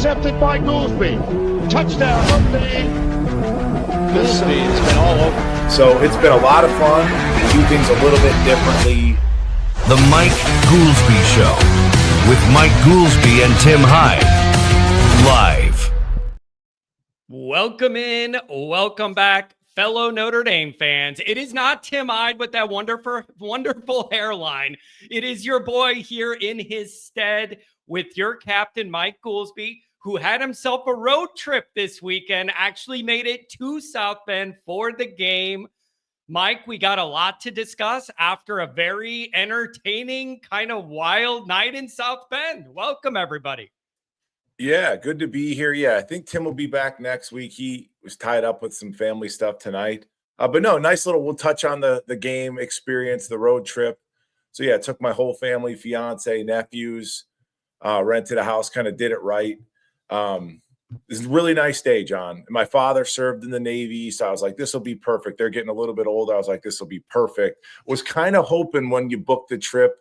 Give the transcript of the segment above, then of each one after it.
intercepted by Goolsby. Touchdown, Goolsby. Goolsby has been all over. So it's been a lot of fun. We do things a little bit differently. The Mike Goolsby Show with Mike Goolsby and Tim Hyde. Live. Welcome in. Welcome back, fellow Notre Dame fans. It is not Tim Hyde with that wonderful hairline. It is your boy here in his stead with your captain, Mike Goolsby, who had himself a road trip this weekend, actually made it to South Bend for the game. Mike, we got a lot to discuss after a very entertaining, kind of wild night in South Bend. Welcome, everybody. Yeah, good to be here. Yeah, I think Tim will be back next week. He was tied up with some family stuff tonight. But no, nice little, we'll touch on the game experience, the road trip. So yeah, took my whole family, fiance, nephews, rented a house, kind of did it right. This is a really nice day, John. My father served in the Navy, so I was like, this will be perfect. They're getting a little bit older. I was like, this will be perfect. Was kind of hoping when you booked the trip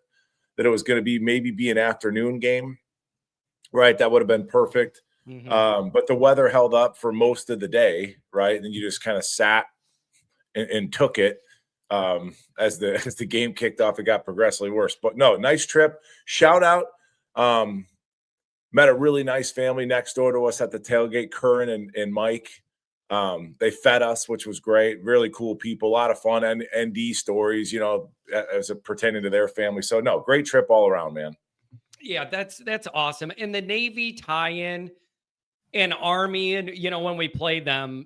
that it was going to be an afternoon game, right? That would have been perfect. Mm-hmm. But the weather held up for most of the day, right? And then you just kind of sat and took it as the game kicked off. It got progressively worse. But no, nice trip. Shout out. Met a really nice family next door to us at the tailgate, Curran and Mike. They fed us, which was great. Really cool people, a lot of fun and ND stories, you know, as it pertaining to their family. So no, great trip all around, man. Yeah, that's awesome. And the Navy tie-in and Army, and you know, when we play them,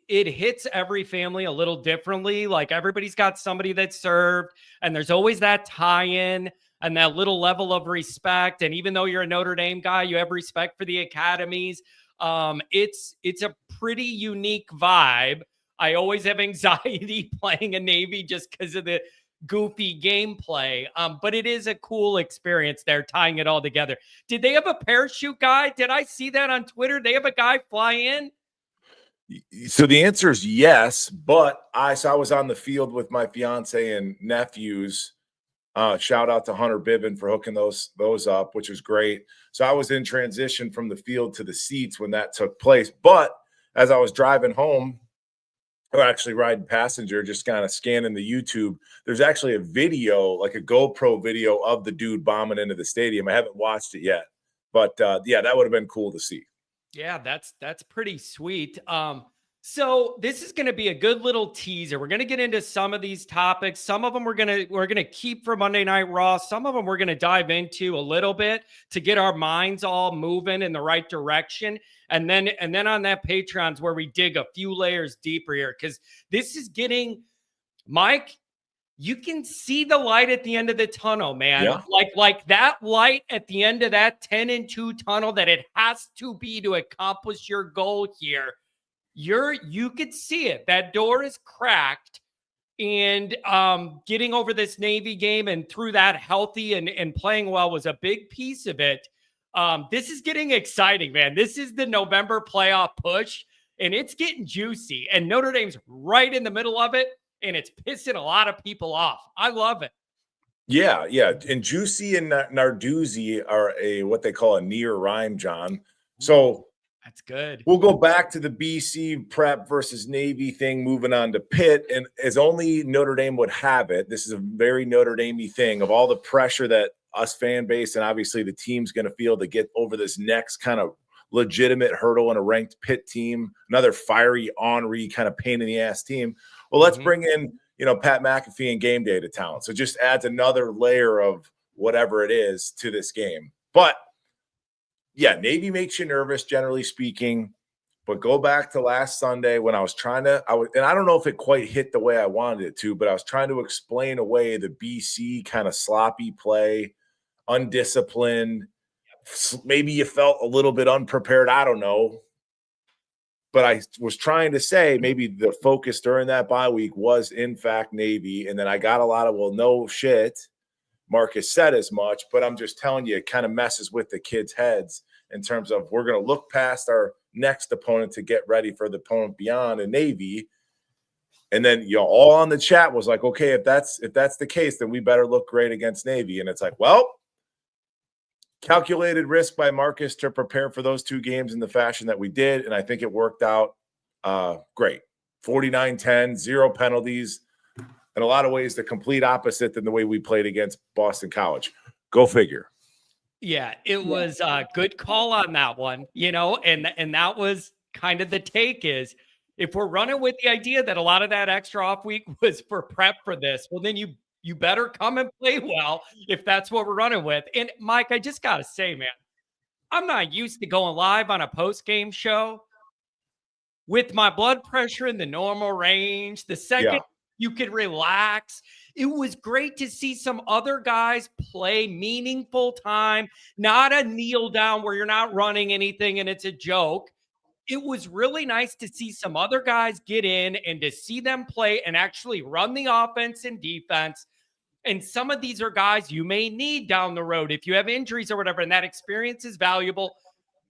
it hits every family a little differently. Like everybody's got somebody that served, and there's always that tie-in and that little level of respect. And even though you're a Notre Dame guy, you have respect for the academies. It's a pretty unique vibe. I always have anxiety playing a Navy just because of the goofy gameplay. But it is a cool experience there, tying it all together. Did they have a parachute guy? Did I see that on Twitter? They have a guy fly in? So the answer is yes, but I was on the field with my fiance and nephews. Shout out to Hunter Bibbin for hooking those up, which was great. So I was in transition from the field to the seats when that took place. But as I was driving home, or actually riding passenger, just kind of scanning the YouTube, there's actually a video, like a GoPro video of the dude bombing into the stadium. I haven't watched it yet, but yeah, that would have been cool to see. Yeah, that's pretty sweet. So this is going to be a good little teaser. We're going to get into some of these topics. Some of them we're going to keep for Monday Night Raw. Some of them we're going to dive into a little bit to get our minds all moving in the right direction. And then on that Patreon's where we dig a few layers deeper here, because this is getting, Mike, you can see the light at the end of the tunnel, man. Yeah. Like that light at the end of that 10-2 tunnel that it has to be to accomplish your goal here. You could see it. That door is cracked, and getting over this Navy game and through that healthy and playing well was a big piece of it. This is getting exciting, man. This is the November playoff push, and it's getting juicy. And Notre Dame's right in the middle of it, and it's pissing a lot of people off. I love it. Yeah. And juicy and Narduzzi are what they call a near rhyme, John. So that's good. We'll go back to the BC prep versus Navy thing, moving on to Pitt. And as only Notre Dame would have it, this is a very Notre Dame-y thing of all the pressure that us fan base and obviously the team's going to feel to get over this next kind of legitimate hurdle in a ranked Pitt team, another fiery, ornery kind of pain in the ass team. Well, let's bring in, Pat McAfee and game day to town. So just adds another layer of whatever it is to this game. But yeah, Navy makes you nervous, generally speaking. But go back to last Sunday when I was and I don't know if it quite hit the way I wanted it to, but I was trying to explain away the BC kind of sloppy play, undisciplined. Maybe you felt a little bit unprepared. I don't know. But I was trying to say maybe the focus during that bye week was, in fact, Navy. And then I got a lot of, well, no shit. Marcus said as much, but I'm just telling you, it kind of messes with the kids' heads in terms of we're going to look past our next opponent to get ready for the opponent beyond in Navy. And then, all on the chat was like, okay, if that's the case, then we better look great against Navy. And it's like, well, calculated risk by Marcus to prepare for those two games in the fashion that we did, and I think it worked out great. 49-10, 0 penalties, in a lot of ways the complete opposite than the way we played against Boston College. Go figure. Yeah, it was a good call on that one, and that was kind of the take is if we're running with the idea that a lot of that extra off week was for prep for this, well, then you better come and play well if that's what we're running with. And Mike, I just got to say, man, I'm not used to going live on a post-game show with my blood pressure in the normal range. The second you could relax, it was great to see some other guys play meaningful time, not a kneel down where you're not running anything and it's a joke. It was really nice to see some other guys get in and to see them play and actually run the offense and defense. And some of these are guys you may need down the road if you have injuries or whatever, and that experience is valuable.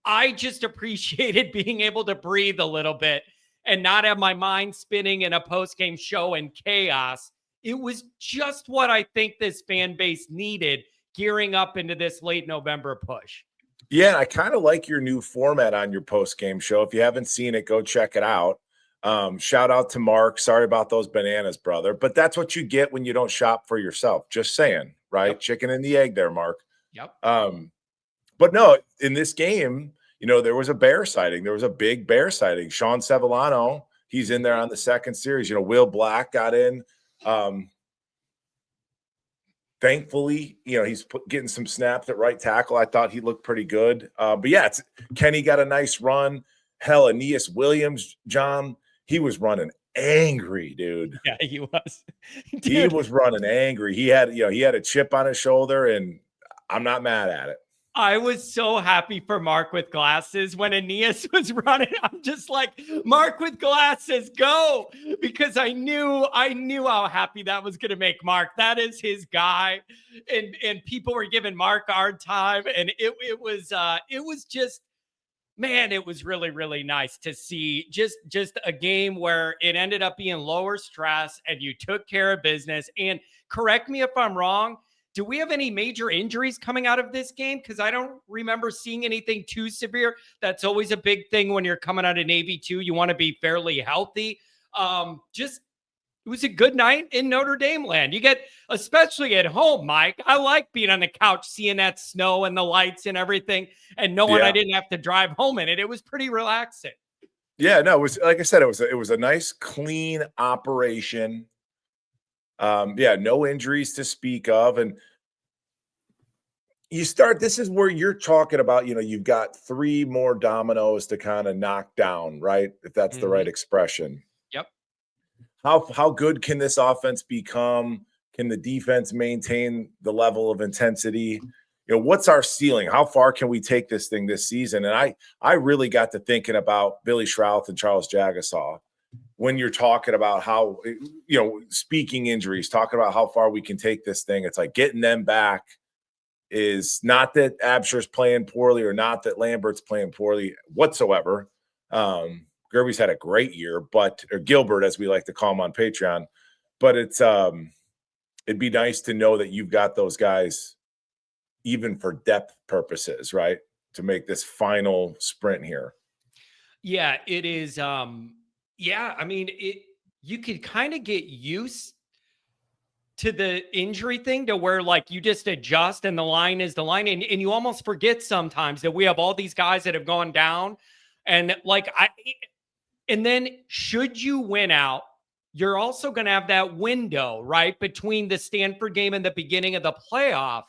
I just appreciated being able to breathe a little bit and not have my mind spinning in a post-game show and chaos. It was just what I think this fan base needed gearing up into this late November push. Yeah, I kind of like your new format on your post-game show. If you haven't seen it, go check it out. Shout out to Mark. Sorry about those bananas, brother. But that's what you get when you don't shop for yourself. Just saying, right? Yep. Chicken and the egg there, Mark. Yep. But no, in this game, there was a bear sighting. There was a big bear sighting. Sean Sevillano, he's in there on the second series. Will Black got in. Thankfully, he's getting some snaps at right tackle. I thought he looked pretty good. But yeah, Kenny got a nice run. Hell, Aeneas Williams, John, he was running angry, dude. Yeah, he was. He was running angry. He had a chip on his shoulder, and I'm not mad at it. I was so happy for Mark with glasses when Aeneas was running. I'm just like, Mark with glasses, go! Because I knew how happy that was going to make Mark. That is his guy, and people were giving Mark a hard time, and it was just, man, it was really, really nice to see just a game where it ended up being lower stress and you took care of business. And correct me if I'm wrong, do we have any major injuries coming out of this game? Because I don't remember seeing anything too severe. That's always a big thing when you're coming out of Navy too. You want to be fairly healthy. It was a good night in Notre Dame land. You get, especially at home, Mike, I like being on the couch, seeing that snow and the lights and everything, and knowing I didn't have to drive home in it. It was pretty relaxing. Yeah, no, it was, like I said, it was a nice, clean operation. No injuries to speak of. And this is where you're talking about, you've got 3 more dominoes to kind of knock down, right? If that's the right expression. Yep. How good can this offense become? Can the defense maintain the level of intensity? What's our ceiling? How far can we take this thing this season? And I really got to thinking about Billy Schrouth and Charles Jagasaw when you're talking about how, speaking injuries, talking about how far we can take this thing. It's like getting them back is not that Absher's playing poorly or not that Lambert's playing poorly whatsoever. Gerby's had a great year, or Gilbert, as we like to call him on Patreon. But it'd be nice to know that you've got those guys even for depth purposes, right? To make this final sprint here. Yeah, it is. You could kind of get used to the injury thing to where like you just adjust and the line is the line. And you almost forget sometimes that we have all these guys that have gone down. And and then should you win out, you're also going to have that window, right, between the Stanford game and the beginning of the playoff.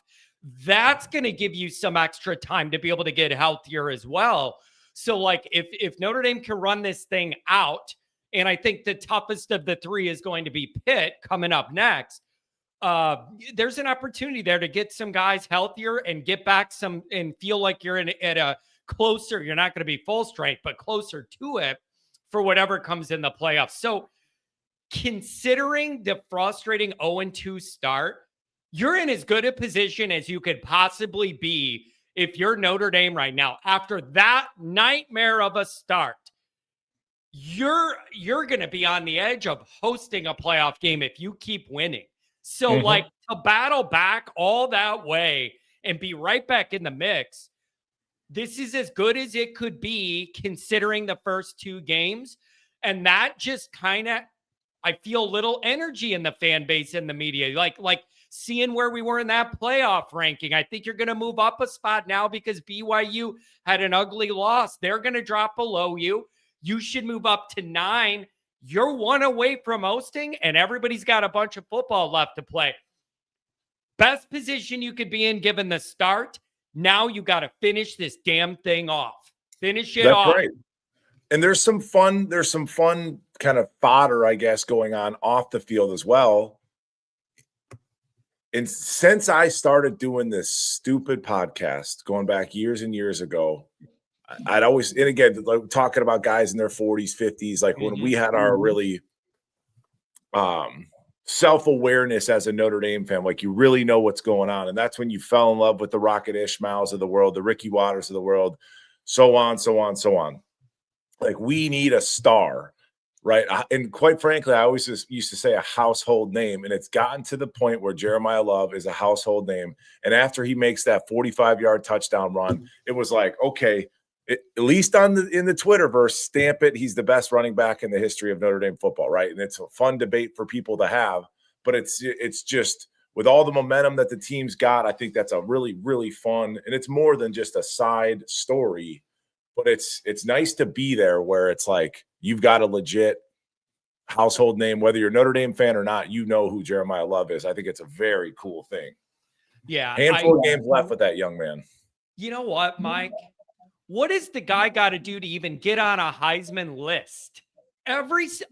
That's going to give you some extra time to be able to get healthier as well. So like if Notre Dame can run this thing out, and I think the toughest of the 3 is going to be Pitt coming up next, there's an opportunity there to get some guys healthier and get back some and feel like you're at a closer, you're not going to be full strength, but closer to it for whatever comes in the playoffs. So considering the frustrating 0-2 start, you're in as good a position as you could possibly be if you're Notre Dame right now. After that nightmare of a start, you're going to be on the edge of hosting a playoff game if you keep winning. So like to battle back all that way and be right back in the mix. This is as good as it could be considering the first 2 games. And that just kind of, I feel little energy in the fan base and the media. Like seeing where we were in that playoff ranking. I think you're going to move up a spot now because BYU had an ugly loss. They're going to drop below you. You should move up to 9. You're 1 away from hosting, and everybody's got a bunch of football left to play. Best position you could be in given the start. Now you got to finish this damn thing off. Finish it off. Right. And there's some fun kind of fodder, I guess, going on off the field as well. And since I started doing this stupid podcast going back years and years ago, I'd always, and again, like talking about guys in their 40s, 50s, like when we had our really self-awareness as a Notre Dame fan, like you really know what's going on. And that's when you fell in love with the Rocket Ishmaels of the world, the Ricky Waters of the world, so on, so on, so on. Like we need a star, right? And quite frankly, I always just used to say a household name, and it's gotten to the point where Jeremiah Love is a household name. And after he makes that 45-yard touchdown run, it was like, okay, at least in the Twitterverse, stamp it. He's the best running back in the history of Notre Dame football, right? And it's a fun debate for people to have, but it's just with all the momentum that the team's got, I think that's a really, really fun, and it's more than just a side story, but it's nice to be there where it's like you've got a legit household name, whether you're a Notre Dame fan or not, you know who Jeremiah Love is. I think it's a very cool thing. Yeah. Handful of games left with that young man. You know what, Mike? What does the guy got to do to even get on a Heisman list?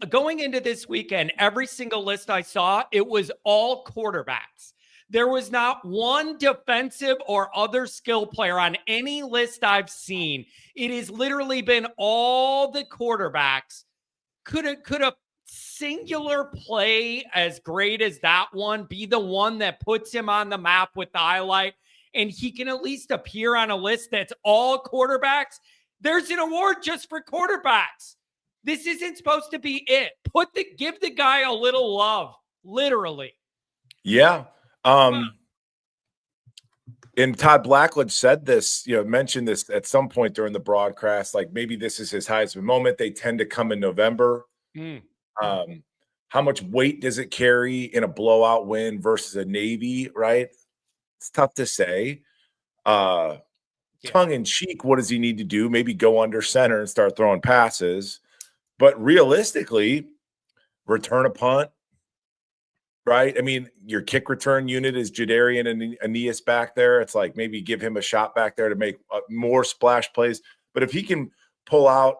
Going into this weekend, every single list I saw, it was all quarterbacks. There was not one defensive or other skill player on any list I've seen. It has literally been all the quarterbacks. Could a singular play as great as that one be the one that puts him on the map with the highlight? And he can at least appear on a list that's all quarterbacks? There's an award just for quarterbacks. This isn't supposed to be it. Give the guy a little love, literally. Yeah. And Todd Blackledge said this, mentioned this at some point during the broadcast, like maybe this is his Heisman moment. They tend to come in November. How much weight does it carry in a blowout win versus a Navy, right? It's tough to say. Tongue in cheek, what does he need to do? Maybe go under center and start throwing passes. But realistically, return a punt, right? I mean, your kick return unit is Jadarian and Aeneas back there. It's like maybe give him a shot back there to make more splash plays. But if he can pull out,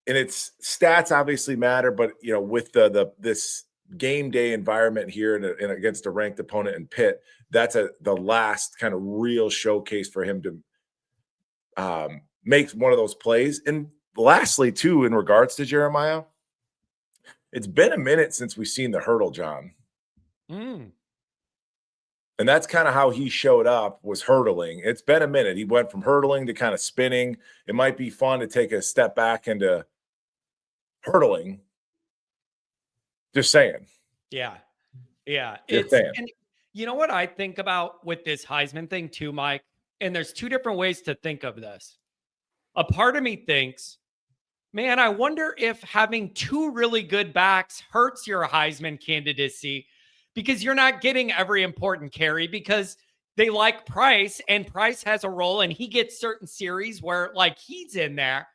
and its stats obviously matter, but with this game day environment here and against a ranked opponent in Pitt, that's the last kind of real showcase for him to make one of those plays. And lastly, too, in regards to Jeremiah, it's been a minute since we've seen the hurdle, John. And that's kind of how he showed up, was hurdling. It's been a minute. He went from hurdling to kind of spinning. It might be fun to take a step back into hurdling. Just saying. Yeah. And you know what I think about with this Heisman thing too, Mike? And there's 2 different ways to think of this. A part of me thinks, man, I wonder if having 2 really good backs hurts your Heisman candidacy because you're not getting every important carry because they like Price, and Price has a role and he gets certain series where like he's in there.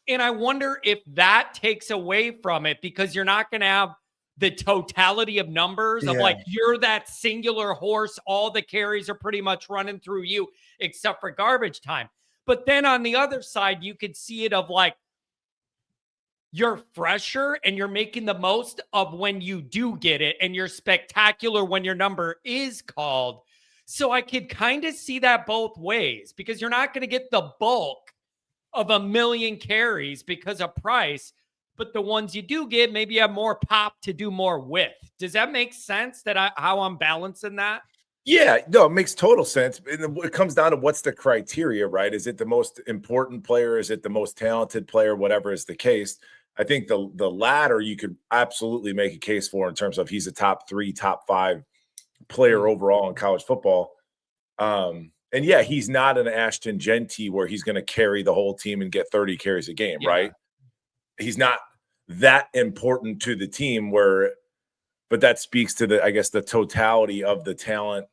And I wonder if that takes away from it because you're not going to have the totality of numbers of like, you're that singular horse. All the carries are pretty much running through you except for garbage time. But then on the other side, you could see it of like, you're fresher and you're making the most of when you do get it. And you're spectacular when your number is called. So I could kind of see that both ways because you're not going to get the bulk of 1 million carries because of Price. But the ones you do get, maybe you have more pop to do more with. Does that make sense how I'm balancing that? Yeah, no, it makes total sense. And it comes down to what's the criteria, right? Is it the most important player? Is it the most talented player? Whatever is the case. I think the latter you could absolutely make a case for in terms of he's a top 3, top 5 player overall in college football. And yeah, he's not an Ashton Genty where he's going to carry the whole team and get 30 carries a game, right? He's not that important to the team but that speaks to the totality of the talent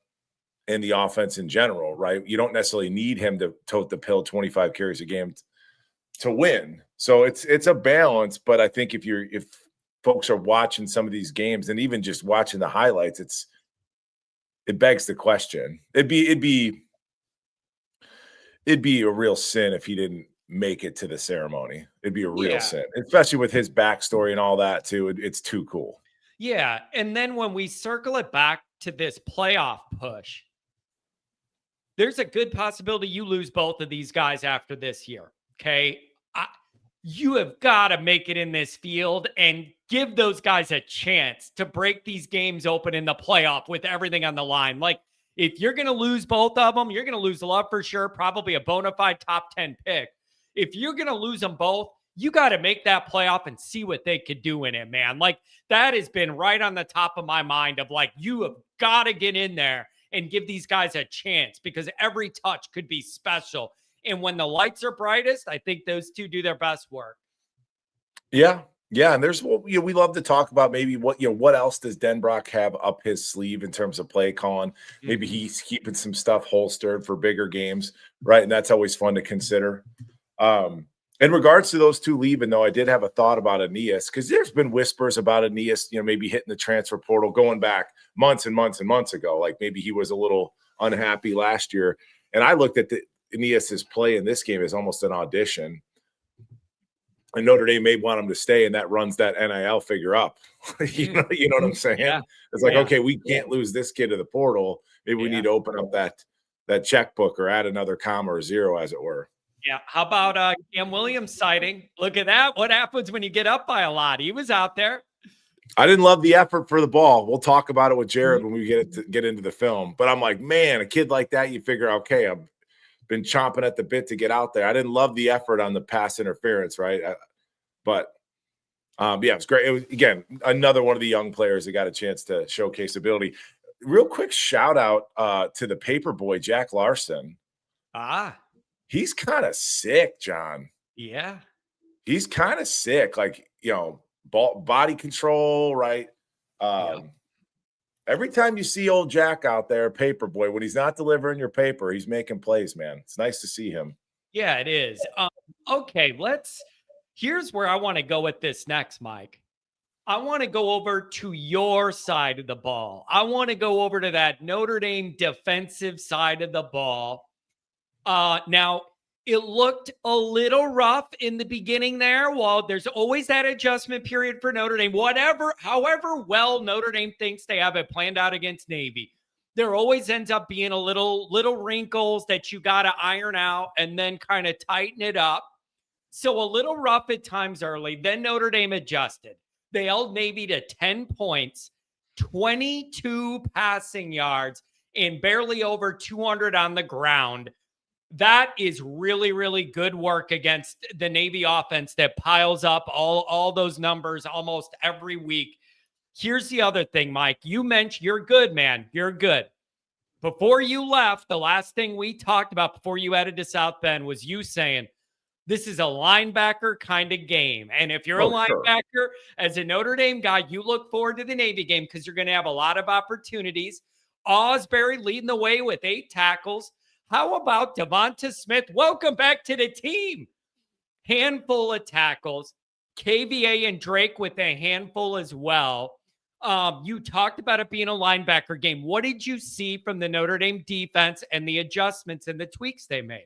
and the offense in general, right? You don't necessarily need him to tote the pill 25 carries a game to win. So it's a balance, but I think if folks are watching some of these games and even just watching the highlights, it begs the question. It'd be a real sin if he didn't make it to the ceremony. It'd be a real sin, especially with his backstory and all that too. It's too cool. Yeah. And then when we circle it back to this playoff push, there's a good possibility you lose both of these guys after this year. Okay. You have got to make it in this field and give those guys a chance to break these games open in the playoff with everything on the line. Like, if you're going to lose both of them, you're going to lose Love for sure, probably a bona fide top 10 pick. If you're going to lose them both, you got to make that playoff and see what they could do in it, man. Like, that has been right on the top of my mind of like, you have got to get in there and give these guys a chance because every touch could be special. And when the lights are brightest, I think those two do their best work. Yeah. Yeah. And there's, we love to talk about maybe what else does Denbrock have up his sleeve in terms of play calling? Maybe he's keeping some stuff holstered for bigger games, right? And that's always fun to consider. In regards to those two leaving, though, I did have a thought about Aeneas because there's been whispers about Aeneas, maybe hitting the transfer portal going back months and months and months ago. Like maybe he was a little unhappy last year. And I looked at Aeneas's play in this game as almost an audition. And Notre Dame may want him to stay, and that runs that NIL figure up. you know what I'm saying? Yeah. It's like, okay, we can't lose this kid to the portal. Maybe we need to open up that checkbook or add another comma or zero, as it were. Yeah. How about Cam Williams sighting? Look at that. What happens when you get up by a lot? He was out there. I didn't love the effort for the ball. We'll talk about it with Jared when we get into the film. But I'm like, man, a kid like that, you figure, okay, I've been chomping at the bit to get out there. I didn't love the effort on the pass interference, right? But it was great. It was, again, another one of the young players that got a chance to showcase ability. Real quick shout out to the paper boy, Jack Larson. He's kind of sick, John. Yeah. He's kind of sick. Like, body control, right? Every time you see old Jack out there, paper boy, when he's not delivering your paper, he's making plays, man. It's nice to see him. Yeah, it is. Okay, here's where I want to go with this next, Mike. I want to go over to your side of the ball. I want to go over to that Notre Dame defensive side of the ball. Now, it looked a little rough in the beginning there. Well, there's always that adjustment period for Notre Dame. However well Notre Dame thinks they have it planned out against Navy, there always ends up being a little wrinkles that you got to iron out and then kind of tighten it up. So a little rough at times early. Then Notre Dame adjusted. They held Navy to 10 points, 22 passing yards, and barely over 200 on the ground. That is really, really good work against the Navy offense that piles up all those numbers almost every week. Here's the other thing, Mike. You mentioned you're good, man. You're good. Before you left, the last thing we talked about before you headed to South Bend was you saying, this is a linebacker kind of game. And if you're a linebacker, as a Notre Dame guy, you look forward to the Navy game because you're going to have a lot of opportunities. Osbury leading the way with 8 tackles. How about Devonta Smith? Welcome back to the team. Handful of tackles. KVA and Drake with a handful as well. You talked about it being a linebacker game. What did you see from the Notre Dame defense and the adjustments and the tweaks they made?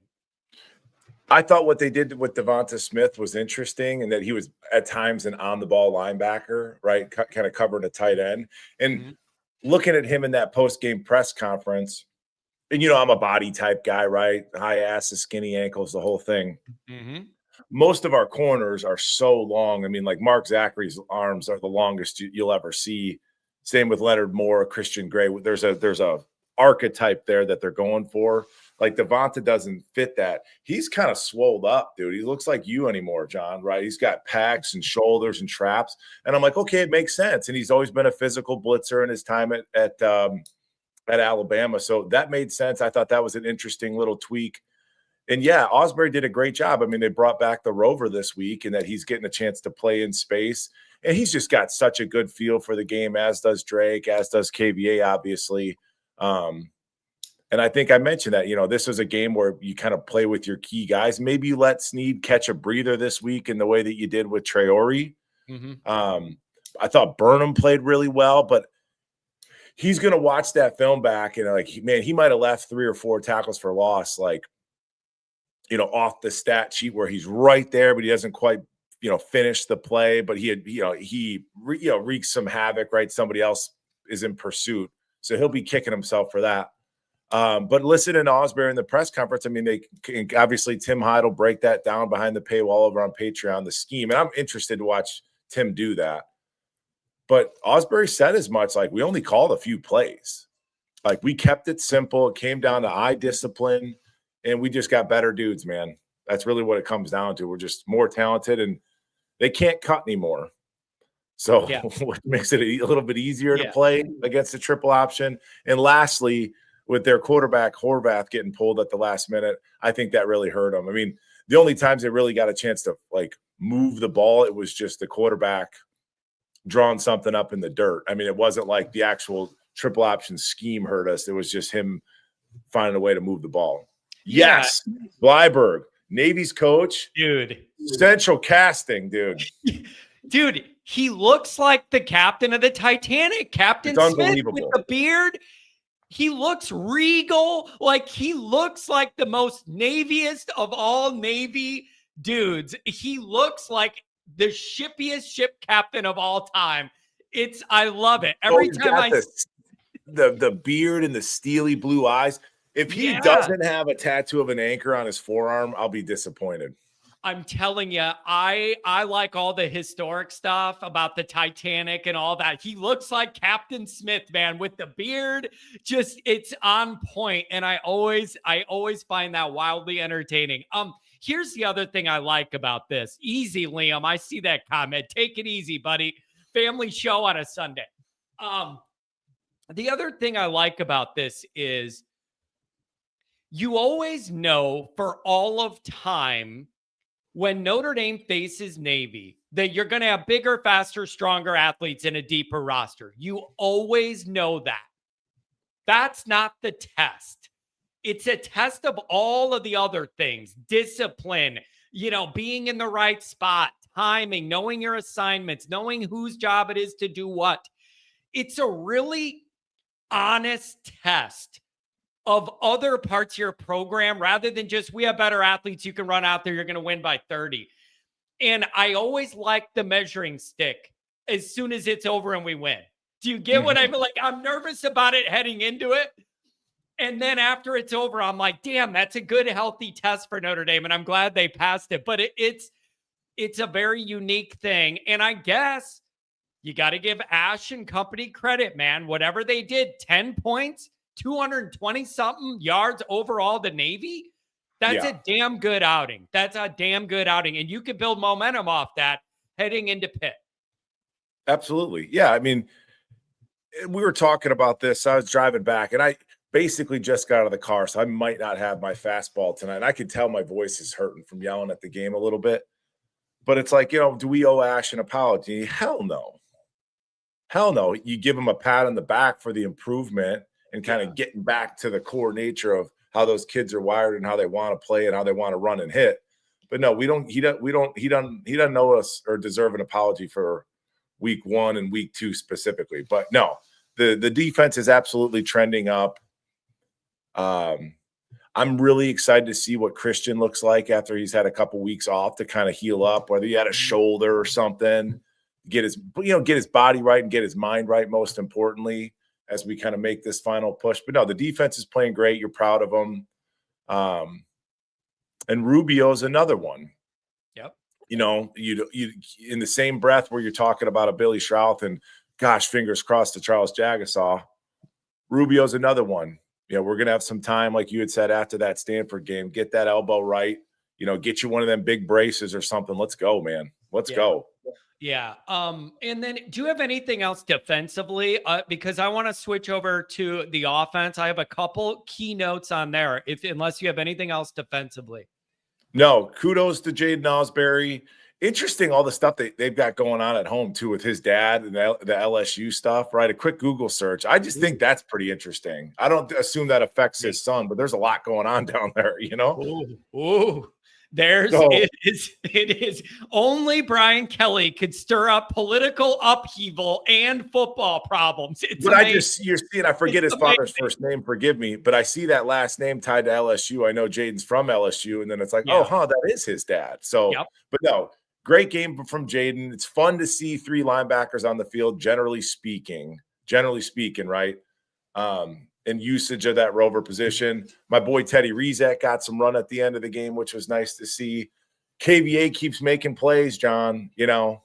I thought what they did with Devonta Smith was interesting and that he was at times an on-the-ball linebacker, right, kind of covering a tight end. And looking at him in that post-game press conference, and, I'm a body type guy, right, high asses, skinny ankles, the whole thing. Most of our corners are so long. I mean, like Mark Zachary's arms are the longest you'll ever see. Same with Leonard Moore, Christian Gray. There's a archetype there that they're going for. Like Devonta doesn't fit that. He's kind of swolled up, dude. He looks like you anymore, John, right? He's got packs and shoulders and traps. And I'm like, okay, it makes sense. And he's always been a physical blitzer in his time at at Alabama. So that made sense. I thought that was an interesting little tweak. And yeah, Osbury did a great job. I mean, they brought back the Rover this week, and that he's getting a chance to play in space. And he's just got such a good feel for the game, as does Drake, as does KVA, obviously. And I think I mentioned that, this was a game where you kind of play with your key guys. Maybe you let Snead catch a breather this week in the way that you did with Traore. I thought Burnham played really well, but he's going to watch that film back and he might have left 3 or 4 tackles for loss, off the stat sheet where he's right there, but he doesn't quite, finish the play. But he wreaks some havoc, right? Somebody else is in pursuit, so he'll be kicking himself for that. But listening to Osbury in the press conference, I mean, obviously Tim Hyde will break that down behind the paywall over on Patreon, the scheme, and I'm interested to watch Tim do that. But Osbury said as much, we only called a few plays. We kept it simple. It came down to eye discipline, and we just got better dudes, man. That's really what it comes down to. We're just more talented, and they can't cut anymore. So what makes it a little bit easier to play against the triple option. And lastly, with their quarterback, Horvath, getting pulled at the last minute, I think that really hurt them. I mean, the only times they really got a chance to, move the ball, it was just the quarterback drawing something up in the dirt. I mean, it wasn't like the actual triple option scheme hurt us. It was just him finding a way to move the ball. Yes, Blyberg, Navy's coach. Dude. Central casting, dude. Dude, he looks like the captain of the Titanic. Captain Smith with the beard. He looks regal. He looks like the most Navyist of all Navy dudes. He looks like the shippiest ship captain of all time. I love it. Every time the beard and the steely blue eyes. If he doesn't have a tattoo of an anchor on his forearm, I'll be disappointed. I'm telling you, I like all the historic stuff about the Titanic and all that. He looks like Captain Smith, man, with the beard. Just, it's on point, and I always find that wildly entertaining. Here's the other thing I like about this. Easy, Liam. I see that comment. Take it easy, buddy. Family show on a Sunday. The other thing I like about this is you always know for all of time when Notre Dame faces Navy that you're going to have bigger, faster, stronger athletes in a deeper roster. You always know that. That's not the test. It's a test of all of the other things. Discipline, being in the right spot, timing, knowing your assignments, knowing whose job it is to do what. It's a really honest test of other parts of your program rather than just, we have better athletes, you can run out there, you're going to win by 30. And I always like the measuring stick as soon as it's over and we win. Do you get what I mean? I'm nervous about it heading into it. And then after it's over, I'm like, damn, that's a good, healthy test for Notre Dame. And I'm glad they passed it. But it's a very unique thing. And I guess you got to give Ash and company credit, man. Whatever they did, 10 points, 220 something yards overall to Navy. That's a damn good outing. That's a damn good outing. And you could build momentum off that heading into Pitt. Absolutely. Yeah. I mean, we were talking about this. I was driving back and I basically just got out of the car. So I might not have my fastball tonight. And I could tell my voice is hurting from yelling at the game a little bit, but it's do we owe Ash an apology? Hell no. Hell no. You give him a pat on the back for the improvement and kind of getting back to the core nature of how those kids are wired and how they want to play and how they want to run and hit. But no, he doesn't know us or deserve an apology for week 1 and week 2 specifically. But no, the defense is absolutely trending up. I'm really excited to see what Christian looks like after he's had a couple weeks off to kind of heal up, whether he had a shoulder or something, get his body right and get his mind right, most importantly, as we kind of make this final push. But no, the defense is playing great. You're proud of them. And Rubio's another one. Yep. You in the same breath where you're talking about a Billy Schrouth and gosh, fingers crossed to Charles Jagasaw, Rubio's another one. We're going to have some time, like you had said, after that Stanford game, get that elbow right, get you one of them big braces or something. Let's go, man. Let's go. Yeah. And then do you have anything else defensively? Because I want to switch over to the offense. I have a couple key notes on there, unless you have anything else defensively. No, kudos to Jaden Osbury. Interesting, all the stuff they've got going on at home too with his dad and the LSU stuff, right? A quick Google search. I just think that's pretty interesting. I don't assume that affects his son, but there's a lot going on down there, you know? Ooh. It is only Brian Kelly could stir up political upheaval and football problems. But you're seeing, I forget his father's first name, forgive me, but I see that last name tied to LSU. I know Jaden's from LSU, and then it's like, that is his dad. So, But no, great game from Jaden. It's fun to see three linebackers on the field, generally speaking, right? And usage of that rover position. My boy Teddy Rizek got some run at the end of the game, which was nice to see. KVA keeps making plays, John. You know,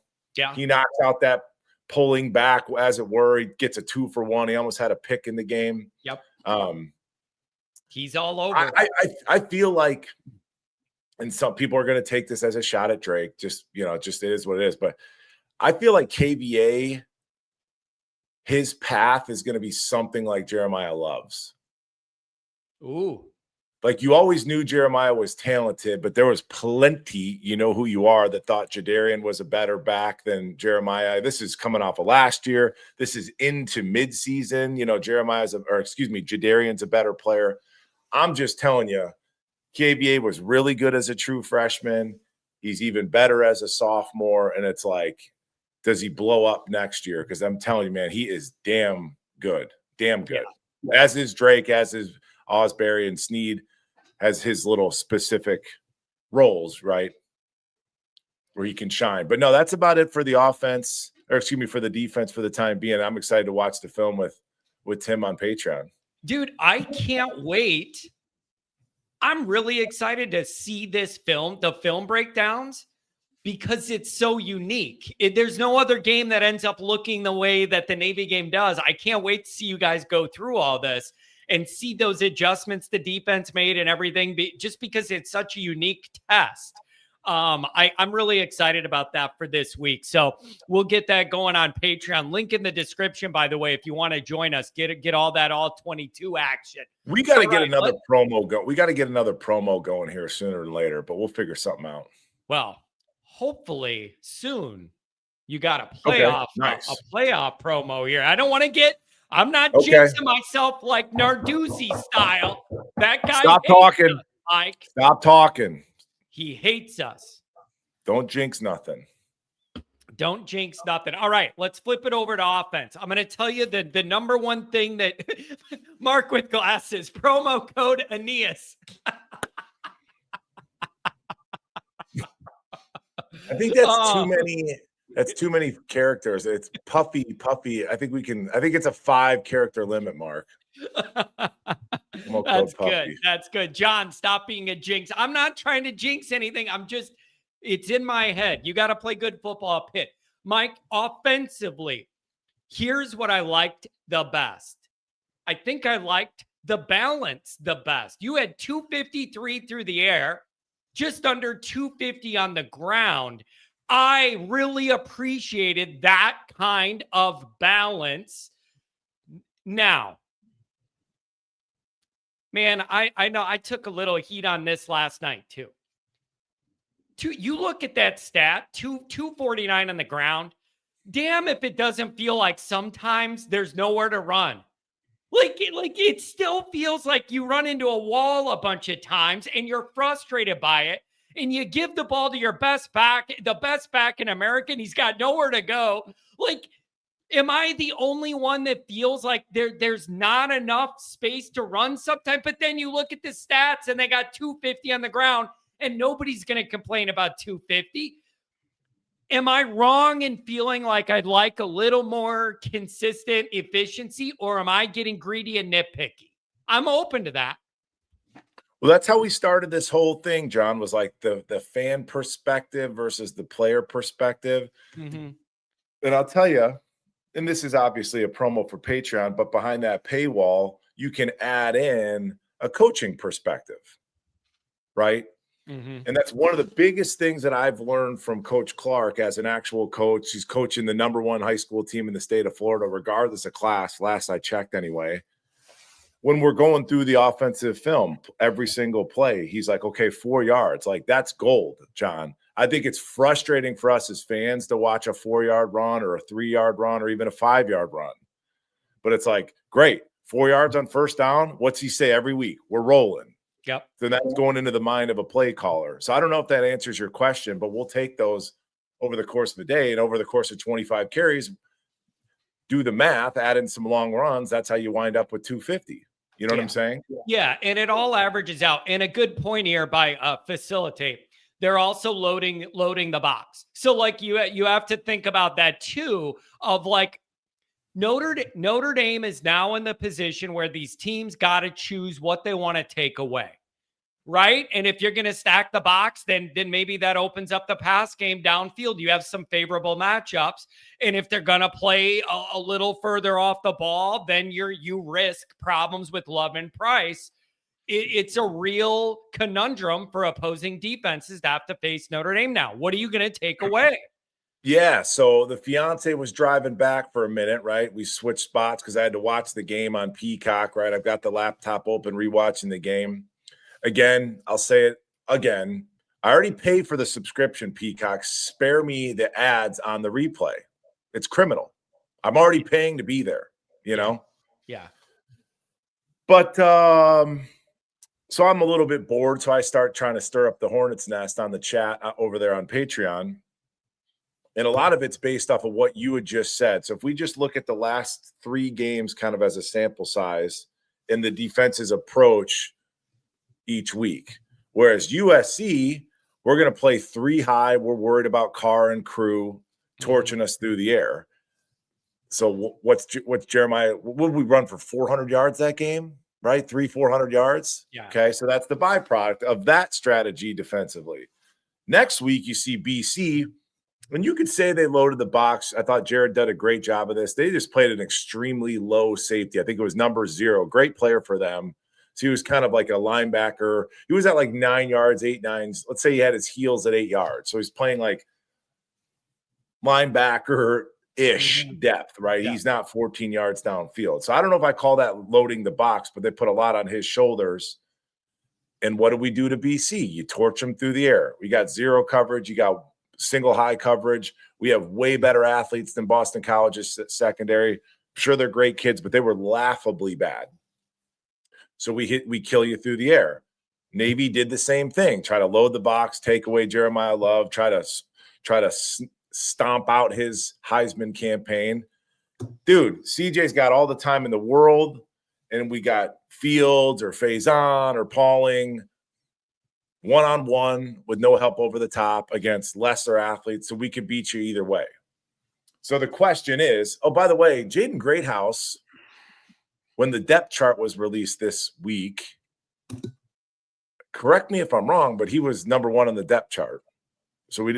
he knocks out that pulling back, as it were. He gets a 2-for-1. He almost had a pick in the game. Yep. He's all over. I feel like, and some people are going to take this as a shot at Drake. Just it is what it is. But I feel like KVA, his path is going to be something like Jeremiah Love's. Ooh. Like, you always knew Jeremiah was talented, but there was plenty, you know who you are, that thought Jadarian was a better back than Jeremiah. This is coming off of last year. This is into midseason. You know, Jadarian's a better player. I'm just telling you, KVA was really good as a true freshman. He's even better as a sophomore. And it's like, does he blow up next year? Because I'm telling you, man, he is damn good. Damn good. Yeah. As is Drake, as is Osbury, and Sneed has his little specific roles, right, where he can shine. But no, that's about it for the offense, for the defense for the time being. I'm excited to watch the film with Tim on Patreon. Dude, I can't wait. I'm really excited to see this film, the film breakdowns, because it's so unique. There's no other game that ends up looking the way that the Navy game does. I can't wait to see you guys go through all this and see those adjustments the defense made and everything, just because it's such a unique test. I'm really excited about that for this week. So we'll get that going on Patreon. Link in the description, by the way, if you want to join us, get all that all 22 action. We got to get another promo going. We got to get another promo going here sooner than later, but we'll figure something out. Well, hopefully soon. You got a playoff, a playoff promo here. I'm not jinxing myself like Narduzzi style. That guy. Stop talking. Mike. Stop talking. He hates us. Don't jinx nothing. Don't jinx nothing. All right, let's flip it over to offense. I'm going to tell you the number one thing that Mark with glasses, promo code Aeneas. I think that's too many. That's too many characters. It's puffy. I think it's a 5-character limit, Mark. That's good. That's good. John, stop being a jinx. I'm not trying to jinx anything. It's in my head. You got to play good football at Pitt. Mike, offensively, here's what I liked the best. I think I liked the balance the best. You had 253 through the air, just under 250 on the ground. I really appreciated that kind of balance. Now, man, I know I took a little heat on this last night too. You look at that stat, 249 on the ground. Damn if it doesn't feel like sometimes there's nowhere to run. Like it still feels like you run into a wall a bunch of times and you're frustrated by it. And you give the ball to your best back, the best back in America, and he's got nowhere to go. Like, am I the only one that feels like there's not enough space to run sometimes? But then you look at the stats and they got 250 on the ground and nobody's going to complain about 250. Am I wrong in feeling like I'd like a little more consistent efficiency, or am I getting greedy and nitpicky? I'm open to that. Well, that's how we started this whole thing, John, was like the fan perspective versus the player perspective. Mm-hmm. And I'll tell you, and this is obviously a promo for Patreon, but behind that paywall, you can add in a coaching perspective, right? Mm-hmm. And that's one of the biggest things that I've learned from Coach Clark as an actual coach. He's coaching the #1 high school team in the state of Florida, regardless of class, last I checked anyway. When we're going through the offensive film, every single play, he's like, okay, 4 yards. Like, that's gold, John. I think it's frustrating for us as fans to watch a 4-yard run or a 3-yard run or even a 5-yard run. But it's like, great, 4 yards on first down. What's he say every week? We're rolling. Yep. Then that's going into the mind of a play caller. So I don't know if that answers your question, but we'll take those over the course of the day and over the course of 25 carries. Do the math, add in some long runs. That's how you wind up with 250. You know what I'm saying? Yeah, and it all averages out. And a good point here by Facilitate. They're also loading the box. So like you have to think about that too. Of like Notre Dame is now in the position where these teams got to choose what they want to take away. Right. And if you're going to stack the box, then maybe that opens up the pass game downfield. You have some favorable matchups. And if they're going to play a little further off the ball, then you risk problems with Love and Price. It's a real conundrum for opposing defenses to have to face Notre Dame now. What are you going to take away? Yeah, so the fiance was driving back for a minute, right? We switched spots because I had to watch the game on Peacock, right? I've got the laptop open, rewatching the game. Again, I'll say it again. I already paid for the subscription, Peacock. Spare me the ads on the replay. It's criminal. I'm already paying to be there, you know? Yeah. But so I'm a little bit bored, so I start trying to stir up the hornet's nest on the chat over there on Patreon. And a lot of it's based off of what you had just said. So if we just look at the last 3 games kind of as a sample size and the defense's approach each week. Whereas USC, we're going to play 3 high. We're worried about Carr and crew torching us through the air. So what's Jeremiah? Would we run for 400 yards that game? Right? 400 yards. Yeah. Okay. So that's the byproduct of that strategy defensively. Next week, you see BC, and you could say they loaded the box. I thought Jared did a great job of this. They just played an extremely low safety. I think it was number 0. Great player for them. So he was kind of like a linebacker. He was at like 9 yards, 8 nines. Let's say he had his heels at 8 yards. So he's playing like linebacker-ish depth, right? Yeah. He's not 14 yards downfield. So I don't know if I call that loading the box, but they put a lot on his shoulders. And what do we do to BC? You torch them through the air. We got 0 coverage. You got single high coverage. We have way better athletes than Boston College's secondary. I'm sure they're great kids, but they were laughably bad. So we kill you through the air. Navy did the same thing. Try to load the box, take away Jeremiah Love, try to stomp out his Heisman campaign. Dude, CJ's got all the time in the world, and we got Fields or Faison or Pauling one-on-one with no help over the top against lesser athletes, so we could beat you either way. So the question is, oh, by the way, Jaden Greathouse, when the depth chart was released this week, correct me if I'm wrong, but he was number 1 on the depth chart. So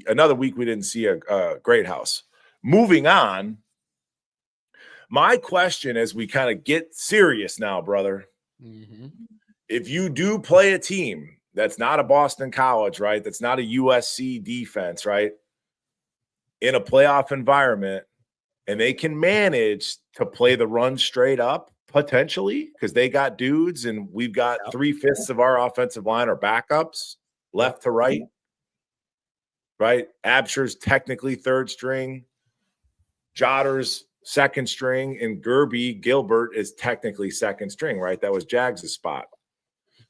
another week we didn't see a Greathouse. Moving on, my question as we kind of get serious now, brother, if you do play a team that's not a Boston College, right, that's not a USC defense, right, in a playoff environment, and they can manage to play the run straight up, potentially, because they got dudes, and we've got 3/5 of our offensive line are backups, left to right. Right? Absher's technically 3rd string. Jotter's 2nd string. And Gilbert is technically 2nd string, right? That was Jags' spot.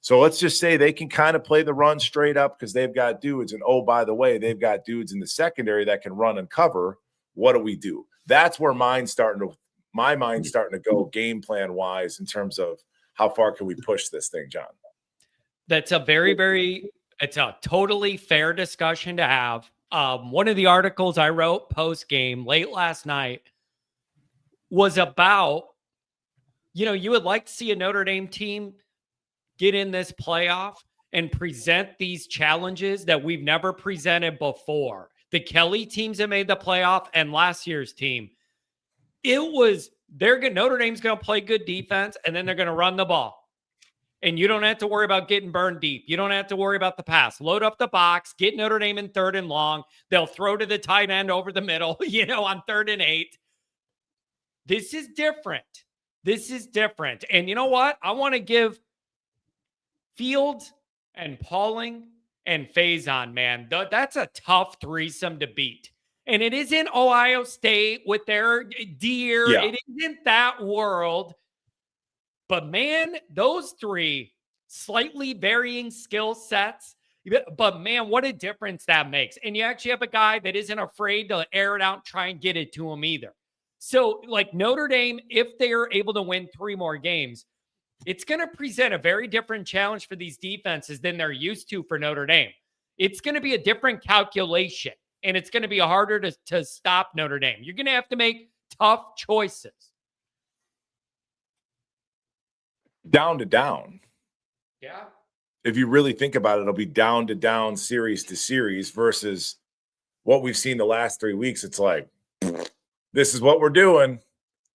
So let's just say they can kind of play the run straight up because they've got dudes. And, oh, by the way, they've got dudes in the secondary that can run and cover. What do we do? That's where my mind's starting to go game plan wise in terms of how far can we push this thing, John? That's a it's a totally fair discussion to have. One of the articles I wrote post game late last night was about, you would like to see a Notre Dame team get in this playoff and present these challenges that we've never presented before. The Kelly teams that made the playoff and last year's team, Notre Dame's going to play good defense, and then they're going to run the ball. And you don't have to worry about getting burned deep. You don't have to worry about the pass. Load up the box, get Notre Dame in 3rd and long. They'll throw to the tight end over the middle, on 3rd and 8. This is different. This is different. And you know what? I want to give Fields and Pauling and Faison, man. That's a tough threesome to beat. And it isn't Ohio State with their deer. Yeah. It isn't that world. But man, those three slightly varying skill sets. But man, what a difference that makes. And you actually have a guy that isn't afraid to air it out and try and get it to him either. So like Notre Dame, if they are able to win 3 more games, it's going to present a very different challenge for these defenses than they're used to for Notre Dame. It's going to be a different calculation, and it's going to be harder to stop Notre Dame. You're going to have to make tough choices. Down to down. Yeah. If you really think about it, it'll be down to down, series to series versus what we've seen the last 3 weeks. It's like, this is what we're doing.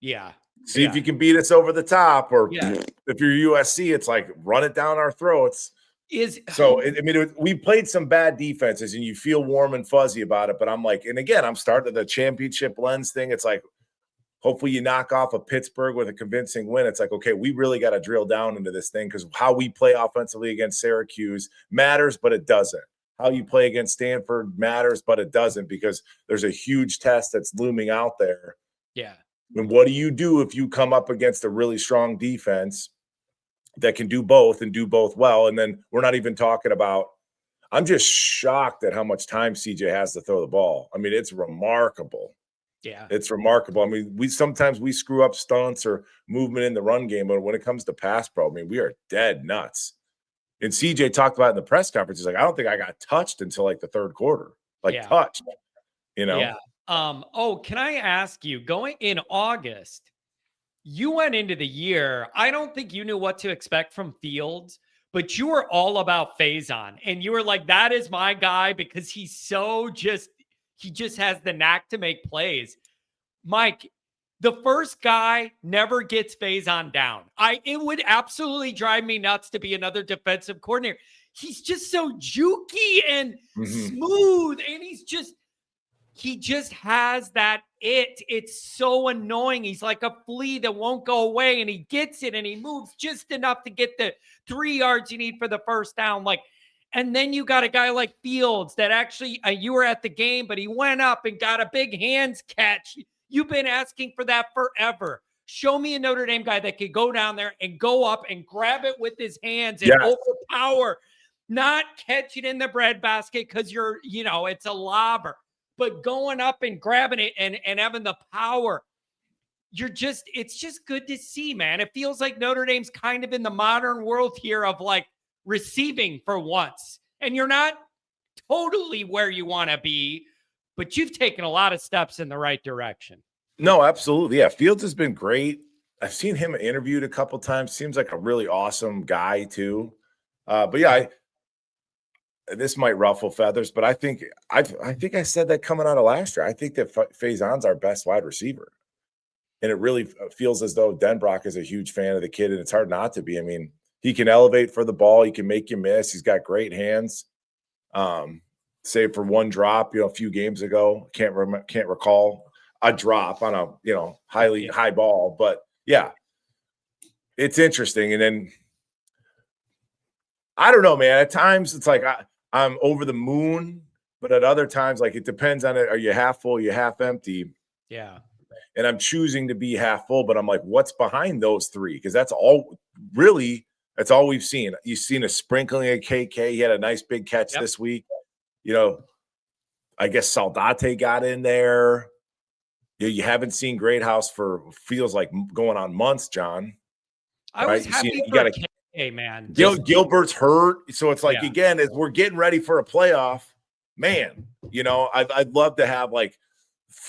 Yeah. See if you can beat us over the top, or if you're USC, it's like run it down our throats. We played some bad defenses, and you feel warm and fuzzy about it. But I'm like, and again, I'm starting the championship lens thing. It's like, hopefully you knock off a Pittsburgh with a convincing win. It's like, okay, we really got to drill down into this thing, because how we play offensively against Syracuse matters, but it doesn't. How you play against Stanford matters, but it doesn't, because there's a huge test that's looming out there. Yeah. And what do you do if you come up against a really strong defense that can do both and do both well? And then we're not even talking about – I'm just shocked at how much time CJ has to throw the ball. I mean, it's remarkable. Yeah. It's remarkable. I mean, we sometimes screw up stunts or movement in the run game, but when it comes to pass pro, I mean, we are dead nuts. And CJ talked about it in the press conference. He's like, I don't think I got touched until like the 3rd quarter. Touched, Yeah. Can I ask you, going in August, you went into the year, I don't think you knew what to expect from Fields, but you were all about Faison. And you were like, that is my guy, because he just has the knack to make plays. Mike, the first guy never gets Faison down. It would absolutely drive me nuts to be another defensive coordinator. He's just so jukey and smooth, and he just has that it. It's so annoying. He's like a flea that won't go away, and he gets it, and he moves just enough to get the 3 yards you need for the first down. And then you got a guy like Fields that actually, you were at the game, but he went up and got a big hands catch. You've been asking for that forever. Show me a Notre Dame guy that could go down there and go up and grab it with his hands and overpower, not catch it in the breadbasket because it's a lobber, but going up and grabbing it and having the power. It's just good to see, man. It feels like Notre Dame's kind of in the modern world here of like receiving for once. And you're not totally where you want to be, but you've taken a lot of steps in the right direction. No, absolutely. Yeah, Fields has been great. I've seen him interviewed a couple times. Seems like a really awesome guy too. But yeah, this might ruffle feathers, but I think I said that coming out of last year. I think that Faison's our best wide receiver. And it really feels as though Denbrock is a huge fan of the kid, and it's hard not to be. I mean, he can elevate for the ball. He can make you miss. He's got great hands. Save for one drop, a few games ago. Can't recall a drop on a high ball, but yeah, it's interesting. And then I don't know, man. At times it's like I'm over the moon, but at other times, like, it depends on it. Are you half full? Are you half empty? Yeah. And I'm choosing to be half full, but I'm like, what's behind those three? Because that's all we've seen. You've seen a sprinkling of KK. He had a nice big catch this week. I guess Saldate got in there. You haven't seen Greathouse for feels like going on months, John. I was happy for KK, man. Gilbert's hurt. So it's like, again, as we're getting ready for a playoff, man, I'd love to have like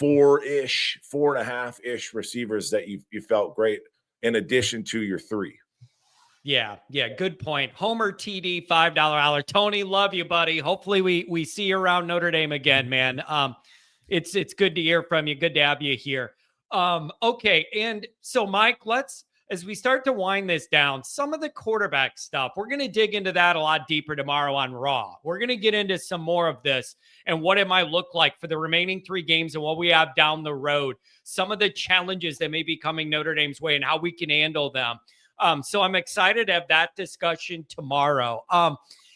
4.5-ish receivers that you felt great in addition to your 3. Yeah, good point. Homer TD, $5 hour. Tony, love you, buddy. Hopefully we see you around Notre Dame again, man. It's good to hear from you. Good to have you here. Okay, and so Mike, let's as we start to wind this down, some of the quarterback stuff, we're going to dig into that a lot deeper tomorrow on Raw. We're going to get into some more of this and what it might look like for the remaining 3 games and what we have down the road, some of the challenges that may be coming Notre Dame's way and how we can handle them. So I'm excited to have that discussion tomorrow.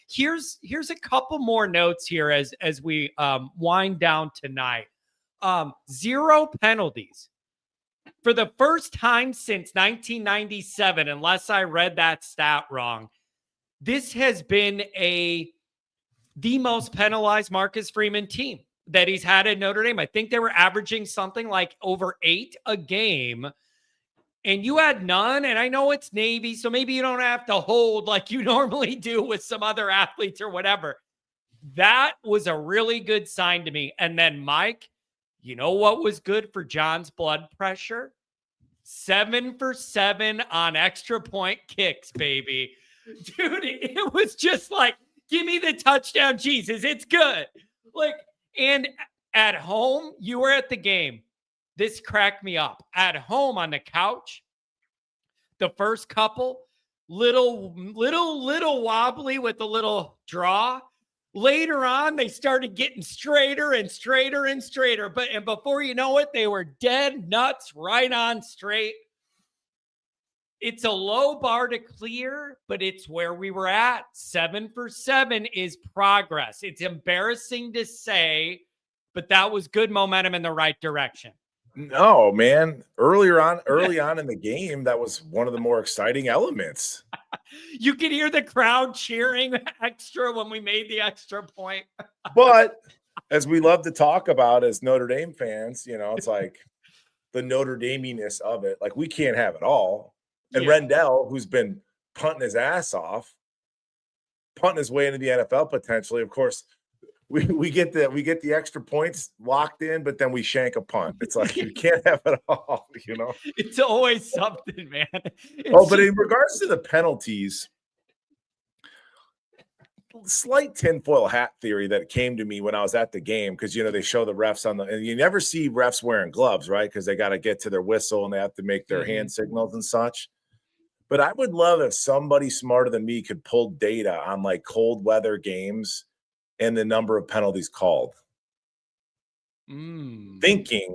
Here's a couple more notes here as we wind down tonight. 0 penalties. For the first time since 1997, unless I read that stat wrong, this has been the most penalized Marcus Freeman team that he's had at Notre Dame. I think they were averaging something like over 8 a game, and you had none. And I know it's Navy, so maybe you don't have to hold like you normally do with some other athletes or whatever. That was a really good sign to me. And then, Mike, you know what was good for John's blood pressure? 7 for 7 on extra point kicks, baby. Dude, it was just like, give me the touchdown, Jesus. It's good. Like, and at home, you were at the game. This cracked me up. At home on the couch, the first couple, little wobbly with a little draw. Later on, they started getting straighter and straighter and straighter. And before you know it, they were dead nuts right on straight. It's a low bar to clear, but it's where we were at. 7 for 7 is progress. It's embarrassing to say, but that was good momentum in the right direction. No, man. Early on in the game, that was one of the more exciting elements. You could hear the crowd cheering extra when we made the extra point. But as we love to talk about as Notre Dame fans, it's like the Notre Dameness of it. Like, we can't have it all. And Rendell, who's been punting his ass off, punting his way into the NFL potentially. Of course, we get the extra points locked in, but then we shank a punt. It's like you can't have it all, It's always something, man. But in regards to the penalties, slight tinfoil hat theory that came to me when I was at the game, because they show the refs and you never see refs wearing gloves, right? Because they got to get to their whistle and they have to make their hand signals and such. But I would love if somebody smarter than me could pull data on like cold weather games and the number of penalties called. Thinking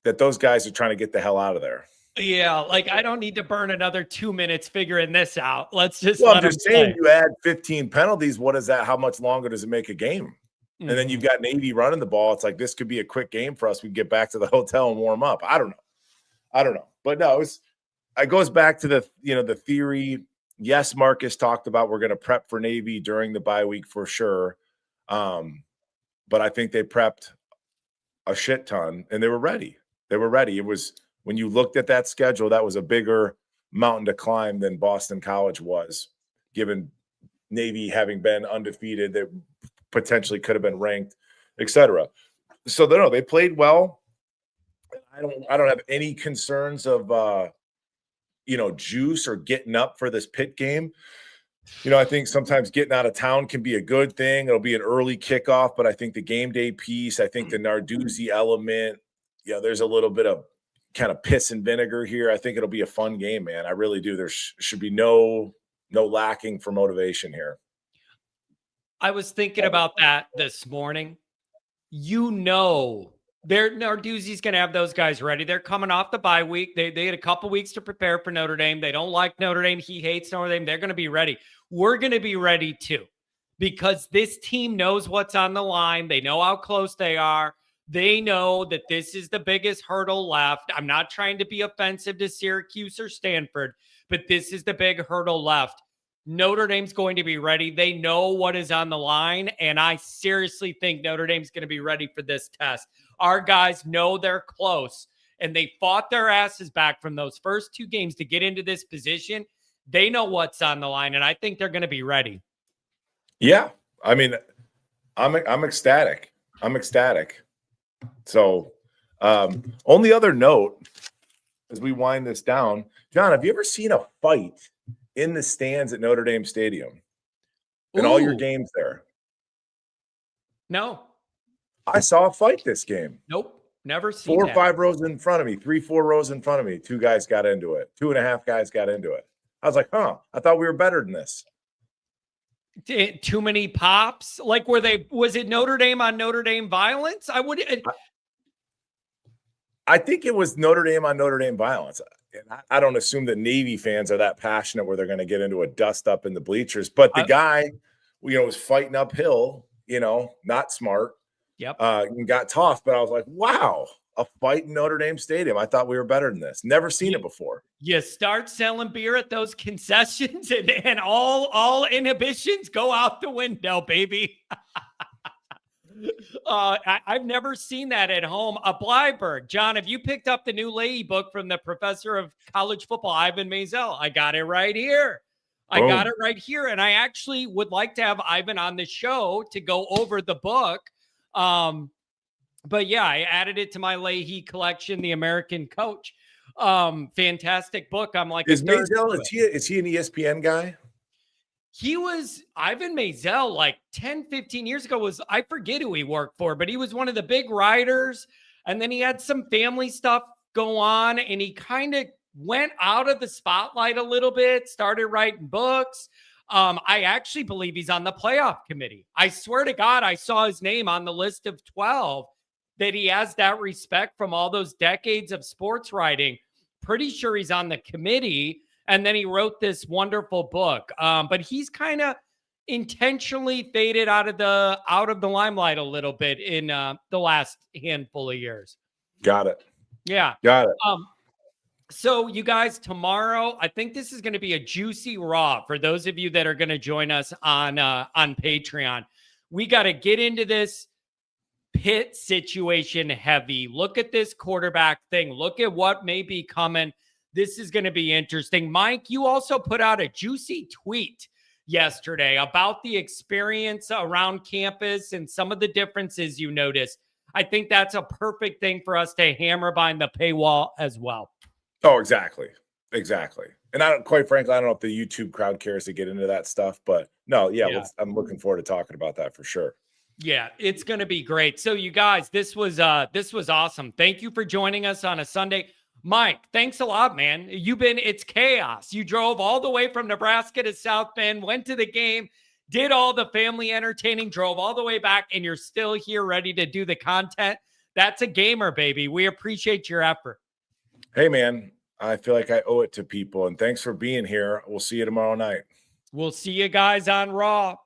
that those guys are trying to get the hell out of there. Yeah, like I don't need to burn another 2 minutes figuring this out. Let's just I'm just saying, you add 15 penalties. What is that? How much longer does it make a game? And then you've got Navy running the ball. It's like, this could be a quick game for us. We can get back to the hotel and warm up. I don't know. But no, it goes back to the theory. Yes, Marcus talked about we're going to prep for Navy during the bye week for sure. But I think they prepped a shit ton and they were ready. It was, when you looked at that schedule, that was a bigger mountain to climb than Boston College was, given Navy having been undefeated, that potentially could have been ranked, etc. So they played well. I don't have any concerns of juice or getting up for this Pitt game. I think sometimes getting out of town can be a good thing. It'll be an early kickoff, but I think the game day piece, I think the Narduzzi element, there's a little bit of kind of piss and vinegar here. I think it'll be a fun game, man. I really do. There should be no lacking for motivation here. I was thinking about that this morning. Narduzzi's going to have those guys ready. They're coming off the bye week. They had a couple weeks to prepare for Notre Dame. They don't like Notre Dame. He hates Notre Dame. They're going to be ready. We're going to be ready too, because this team knows what's on the line. They know how close they are. They know that this is the biggest hurdle left. I'm not trying to be offensive to Syracuse or Stanford, but this is the big hurdle left. Notre Dame's going to be ready. They know what is on the line, and I seriously think Notre Dame's going to be ready for this test. Our guys know they're close, and they fought their asses back from those first 2 games to get into this position. They know what's on the line, and I think they're going to be ready. Yeah, I mean, I'm ecstatic. So, only other note as we wind this down, John, have you ever seen a fight in the stands at Notre Dame Stadium in all your games there? No. I saw a fight this game. Nope. Never seen 4 or that. 5 rows in front of me, 3, 4 rows in front of me. 2 guys got into it. 2.5 guys got into it. I was like, huh, I thought we were better than this. Too many pops? Like, was it Notre Dame on Notre Dame violence? I think it was Notre Dame on Notre Dame violence. And I don't assume that Navy fans are that passionate where they're going to get into a dust up in the bleachers. But the guy, was fighting uphill, not smart. Yep. And got tossed. But I was like, wow, a fight in Notre Dame Stadium. I thought we were better than this. Never seen it before. You start selling beer at those concessions and all inhibitions go out the window, baby. I've never seen that at home. A Blyberg. John, have you picked up the new Leahy book from the professor of college football, Ivan Maisel? I got it right here. Got it right here. And I actually would like to have Ivan on the show to go over the book. But yeah, I added it to my Leahy collection, The American Coach. Fantastic book. I'm like, is Maisel, is he an ESPN guy? He was Ivan Maisel like 10, 15 years ago I forget who he worked for, but he was one of the big writers. And then he had some family stuff go on and he kind of went out of the spotlight a little bit, started writing books. I actually believe he's on the playoff committee. I swear to God, I saw his name on the list of 12 that he has that respect from all those decades of sports writing. Pretty sure he's on the committee. And then he wrote this wonderful book. But he's kind of intentionally faded out of the limelight a little bit in the last handful of years. Got it. Yeah. Got it. So you guys, tomorrow, I think this is going to be a juicy raw for those of you that are going to join us on Patreon. We got to get into this Pitt situation heavy. Look at this quarterback thing. Look at what may be coming. This is going to be interesting. Mike, you also put out a juicy tweet yesterday about the experience around campus and some of the differences you noticed. I think that's a perfect thing for us to hammer behind the paywall as well. Oh, exactly. Exactly. And quite frankly, I don't know if the YouTube crowd cares to get into that stuff, but no, I'm looking forward to talking about that for sure. Yeah, it's going to be great. So you guys, this was awesome. Thank you for joining us on a Sunday. Mike, thanks a lot, man. It's chaos. You drove all the way from Nebraska to South Bend, went to the game, did all the family entertaining, drove all the way back, and you're still here ready to do the content. That's a gamer, baby. We appreciate your effort. Hey, man, I feel like I owe it to people, and thanks for being here. We'll see you tomorrow night. We'll see you guys on Raw.